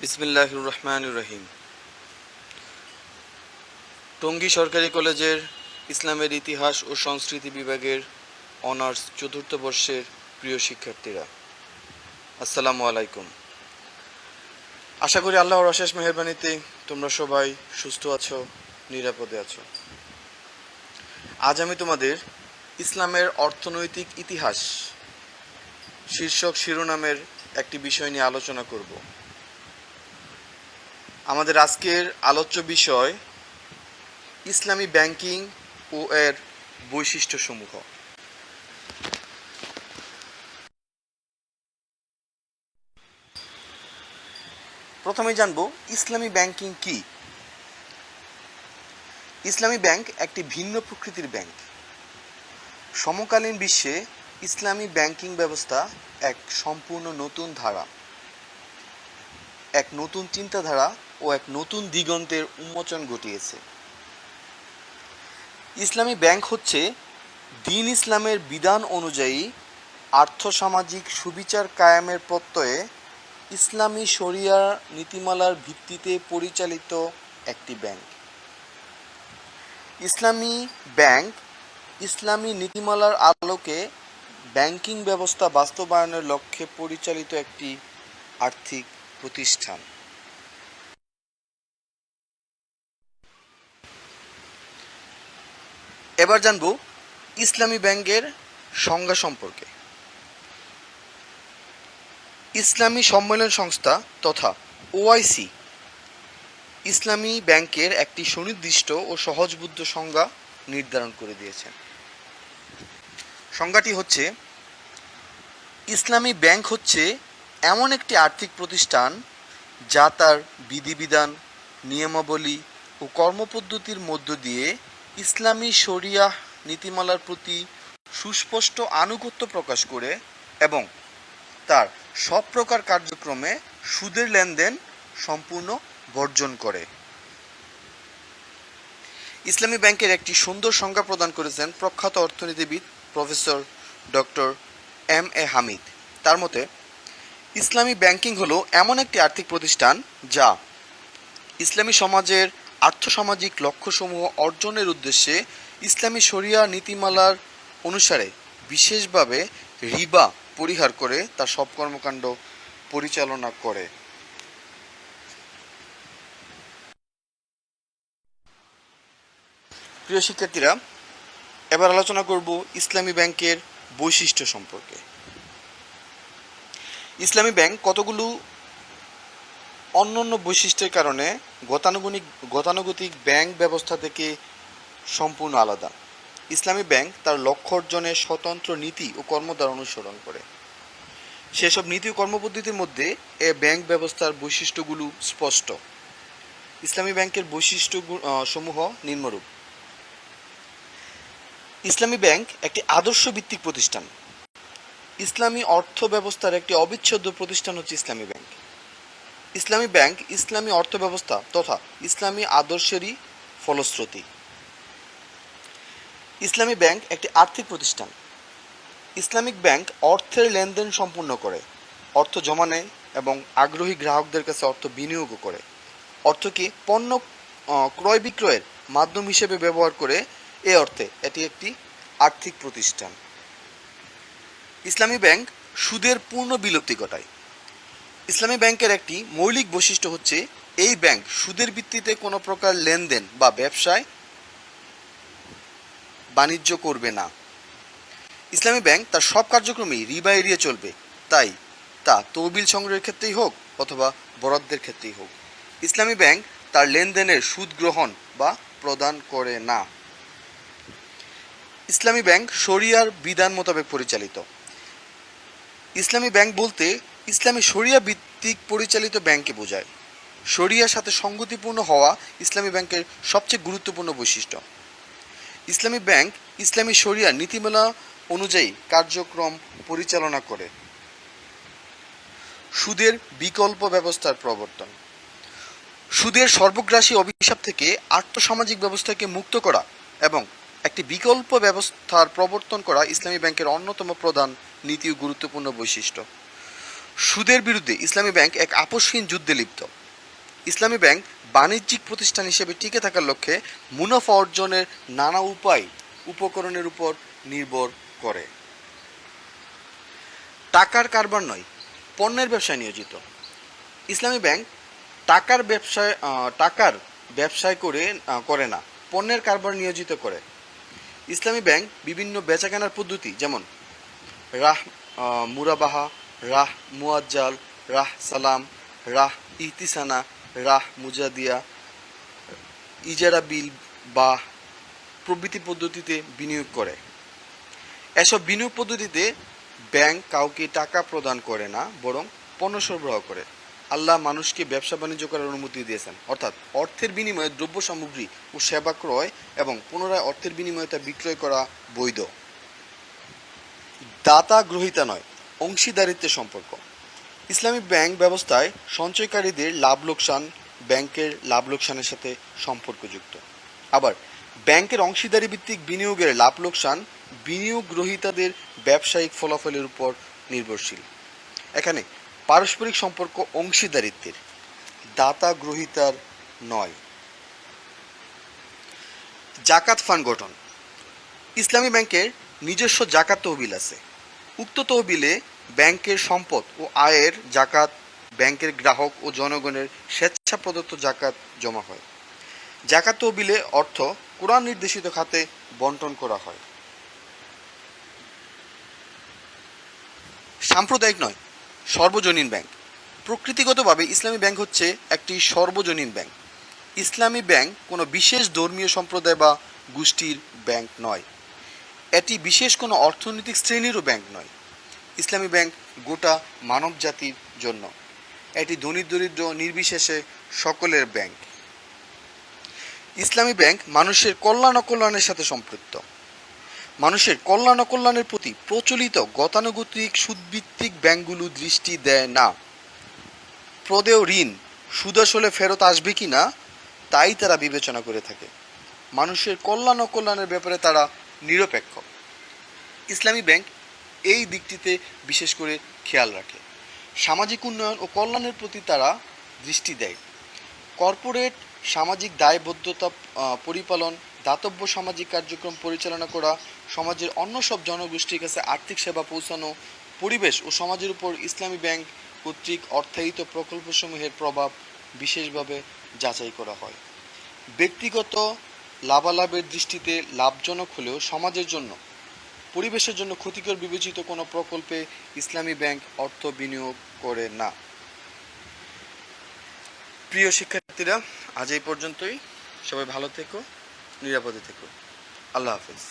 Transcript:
বিসমিল্লাহির রহমানির রহিম। টঙ্গী সরকারি কলেজের ইসলামের ইতিহাস ও সংস্কৃতি বিভাগের অনার্স চতুর্থ বর্ষের প্রিয় শিক্ষার্থীরা, আসসালামু আলাইকুম। আশা করি আল্লাহর অশেষ মেহেরবানিতে তোমরা সবাই সুস্থ আছো, নিরাপদে আছো। আজ আমি তোমাদের ইসলামের অর্থনৈতিক ইতিহাস শীর্ষক শিরোনামের একটি বিষয় নিয়ে আলোচনা করব। আমাদের আজকের আলোচ্য বিষয় ইসলামী ব্যাংকিং ও এর বৈশিষ্ট্যসমূহ। প্রথমে জানব ইসলামী ব্যাংকিং কি। ইসলামী ব্যাংক একটি ভিন্ন প্রকৃতির ব্যাংক। সমকালীন বিশ্বে ইসলামী ব্যাংকিং ব্যবস্থা এক সম্পূর্ণ নতুন ধারা, এক নতুন চিন্তাধারা ও এক নতুন দিগন্তের উন্মোচন ঘটিয়েছে। ইসলামী ব্যাংক হচ্ছে দ্বীন ইসলামের বিধান অনুযায়ী আর্থসামাজিক সুবিচার কায়েমের প্রত্যয়ে ইসলামী শরিয়া নীতিমালার ভিত্তিতে পরিচালিত একটি ব্যাংক। ইসলামী ব্যাংক ইসলামী নীতিমালার আলোকে ব্যাংকিং ব্যবস্থা বাস্তবায়নের লক্ষ্যে পরিচালিত একটি আর্থিক প্রতিষ্ঠান। এবার জানব ইসলামী ব্যাংকের সংজ্ঞা সম্পর্কে। ইসলামী সম্মেলন সংস্থা তথা ওআইসি ইসলামী ব্যাংকের একটি সুনির্দিষ্ট ও সহজবোধ্য সংজ্ঞা নির্ধারণ করে দিয়েছেন। সংজ্ঞাটি হচ্ছে, ইসলামী ব্যাংক হচ্ছে এমন একটি আর্থিক প্রতিষ্ঠান যা তার বিধিবিধান, নিয়মাবলী ও কর্মপদ্ধতির মধ্য দিয়ে ইসলামী শরিয়াহ নীতিমালার প্রতি সুস্পষ্ট আনুগত্য প্রকাশ করে এবং তার সব প্রকার কার্যক্রমে সুদের লেনদেন সম্পূর্ণ বর্জন করে। ইসলামী ব্যাংকের একটি সুন্দর সংজ্ঞা প্রদান করেছেন প্রখ্যাত অর্থনীতিবিদ professor doctor M A Hamid. তার মতে, ইসলামী ব্যাংকিং হলো এমন একটি আর্থিক প্রতিষ্ঠান যা ইসলামী সমাজের আর্থসামাজিক লক্ষ্যসমূহ অর্জনের উদ্দেশ্যে ইসলামী শরিয়া নীতিমালার অনুসারে বিশেষভাবে রিবা পরিহার করে তার সব কর্মকাণ্ড পরিচালনা করে। প্রিয় শিক্ষার্থীরা, এবার আলোচনা করব ইসলামী ব্যাংকের বৈশিষ্ট্য সম্পর্কে। ইসলামী ব্যাংক কতগুলো অনন্য বৈশিষ্ট্যের কারণে গতানুগতিক ব্যাংক ব্যবস্থা থেকে সম্পূর্ণ আলাদা। ইসলামী ব্যাংক তার লক্ষ্য অর্জনে স্বতন্ত্র নীতি ও কর্মধারা অনুসরণ করে। সেসব নীতি ও কর্মপদ্ধতির মধ্যে এ ব্যাংক ব্যবস্থার বৈশিষ্ট্যগুলো স্পষ্ট। ইসলামী ব্যাংকের বৈশিষ্ট্য সমূহ নিম্নরূপ। ইসলামী ব্যাংক একটি আদর্শ ভিত্তিক প্রতিষ্ঠান। ইসলামী অর্থ ব্যবস্থার একটি অবিচ্ছেদ্য প্রতিষ্ঠান হচ্ছে ইসলামী ব্যাংক। ইসলামী ব্যাংক ইসলামী অর্থ ব্যবস্থা তথা ইসলামী আদর্শেরই ফলশ্রুতি। ইসলামী ব্যাংক একটি আর্থিক প্রতিষ্ঠান। ইসলামিক ব্যাংক অর্থের লেনদেন সম্পূর্ণ করে, অর্থ জমা নেয় এবং আগ্রহী গ্রাহকদের কাছে অর্থ বিনিয়োগও করে। অর্থকে পণ্য ক্রয় বিক্রয়ের মাধ্যম হিসেবে ব্যবহার করে এ অর্থে এটি একটি আর্থিক প্রতিষ্ঠান। ইসলামী ব্যাংক সুদের পূর্ণ বিলুপ্তি ঘটায়। ইসলামী ব্যাংকের একটি মৌলিক বৈশিষ্ট্য হচ্ছে, এই ব্যাংক সুদের ভিত্তিতে কোনো প্রকার লেনদেন বা ব্যবসায় বাণিজ্য করবে না। ইসলামী ব্যাংক তার সব কার্যক্রমেই রিবা এড়িয়ে চলবে, তাই তা তহবিল সংগ্রহের ক্ষেত্রেই হোক অথবা বরাদ্দের ক্ষেত্রেই হোক। ইসলামী ব্যাংক তার লেনদেনের সুদ গ্রহণ বা প্রদান করে না। ইসলামী ব্যাংক শরিয়ার বিধান মোতাবেক পরিচালিত। ইসলামী ব্যাংক বলতে ইসলামী শরিয়া ভিত্তিক পরিচালিত ব্যাংককে বোঝায়। শরিয়ার সাথে সঙ্গতিপূর্ণ হওয়া ইসলামী ব্যাংকের সবচেয়ে গুরুত্বপূর্ণ বৈশিষ্ট্য। ইসলামী ব্যাংক ইসলামী শরিয়া নীতিমালা অনুযায়ী কার্যক্রম পরিচালনা করে। সুদের বিকল্প ব্যবস্থার প্রবর্তন। সুদের সর্বগ্রাসী অভিশাপ থেকে আর্থসামাজিক ব্যবস্থাকে মুক্ত করা এবং একটি বিকল্প ব্যবস্থার প্রবর্তন করা ইসলামী ব্যাংকের অন্যতম প্রধান নীতি ও গুরুত্বপূর্ণ বৈশিষ্ট্য। সুদের বিরুদ্ধে ইসলামী ব্যাংক এক আপোষহীন যুদ্ধে লিপ্ত। ইসলামী ব্যাংক বাণিজ্যিক প্রতিষ্ঠান হিসেবে টিকে থাকার লক্ষ্যে মুনাফা অর্জনের নানা উপকরণের উপর নির্ভর করে। টাকার কারবার নয়, পণ্যের ব্যবসায় নিয়োজিত। ইসলামী ব্যাংক টাকার ব্যবসায় করে না, পণ্যের কারবার নিয়োজিত করে। ইসলামী ব্যাংক বিভিন্ন বেচাকেনার পদ্ধতি যেমন রাহ মুরাবাহা, রাহ মুয়াজ্জাল, রাহ সালাম, রাহ ইহতিসানা, রাহ মুজাদিয়া, ইজারা বিল বা প্রভৃতি পদ্ধতিতে বিনিয়োগ করে। এসব বিনিয়োগ পদ্ধতিতে ব্যাংক কাউকে টাকা প্রদান করে না, বরং পণ্য সরবরাহ করে। আল্লাহ মানুষকে ব্যবসা বাণিজ্য করার অনুমতি দিয়েছেন, অর্থাৎ অর্থের বিনিময়ে দ্রব্য সামগ্রী ও সেবা ক্রয় এবং পুনরায় অর্থের বিনিময়ে তা বিক্রয় করা বৈধ। দাতা গ্রহীতা নয়, অংশীদারিত্বের সম্পর্ক। ইসলামী ব্যাংক ব্যবস্থায় সঞ্চয়কারীদের লাভ লোকসান ব্যাংকের লাভ লোকসানের সাথে সম্পর্কযুক্ত। আবার ব্যাংকের অংশীদারি ভিত্তিক বিনিয়োগের লাভ লোকসান বিনিয়োগ গ্রহীতাদের ব্যবসায়িক ফলাফলের উপর নির্ভরশীল। এখানে পারস্পরিক সম্পর্ক অংশীদারিত্বের, দাতা গ্রহীতার নয়। জাকাত ফান্ড গঠন। ইসলামী ব্যাংকের নিজস্ব জাকাত তহবিল আছে। উক্ত তহবিলে ব্যাংকের সম্পদ ও আয়ের জাকাত ব্যাংকের গ্রাহক ও জনগণের স্বেচ্ছা প্রদত্ত জাকাত জমা হয়। জাকাত তহবিলে অর্থ কোরআন নির্দেশিত খাতে বন্টন করা হয়। সাম্প্রদায়িক নয়, সর্বজনীন ব্যাংক। প্রকৃতিগতভাবে ইসলামী ব্যাংক হচ্ছে একটি সর্বজনীন ব্যাংক। ইসলামী ব্যাংক কোনো বিশেষ ধর্মীয় সম্প্রদায় বা গোষ্ঠীর ব্যাংক নয়। এটি বিশেষ কোনো অর্থনৈতিক শ্রেণীরও ব্যাংক নয়। ইসলামী ব্যাংক গোটা মানব জাতির জন্য। এটি ধনী দরিদ্র নির্বিশেষে সকলের ব্যাংক। ইসলামী ব্যাংক মানুষের কল্যাণ অকল্যাণের সাথে সম্পৃক্ত। মানুষের কল্যাণ অকল্যাণের প্রতি প্রচলিত গতানুগতিক সুদভিত্তিক ব্যাংকগুলো দৃষ্টি দেয় না। প্রদেয় ঋণ সুদ আসলে ফেরত আসবে কি না তাই তারা বিবেচনা করে থাকে। মানুষের কল্যাণ অকল্যাণের ব্যাপারে তারা নিরপেক্ষ। ইসলামী ব্যাংক এই দিকটিতে বিশেষ করে খেয়াল রাখে। সামাজিক উন্নয়ন ও কল্যাণের প্রতি তারা দৃষ্টি দেয়। কর্পোরেট সামাজিক দায়বদ্ধতা পরিপালন, দাতব্য সামাজিক কার্যক্রম পরিচালনা করা, সমাজের অন্য সব জনগোষ্ঠীর কাছে আর্থিক সেবা পৌঁছানো, পরিবেশ ও সমাজের উপর ইসলামী ব্যাংক কর্তৃক অর্থায়িত প্রকল্পসমূহের প্রভাব বিশেষভাবে যাচাই করা হয়। ব্যক্তিগত লাভালাভের দৃষ্টিতে লাভজনক হলেও সমাজের জন্য, পরিবেশের জন্য ক্ষতিকর বিবেচিত কোনো প্রকল্পে ইসলামী ব্যাংক অর্থ বিনিয়োগ করে না। প্রিয় শিক্ষার্থীরা, আজ এই পর্যন্তই। সবাই ভালো থেকো, নিরাপদে থেকো। আল্লাহ হাফেজ।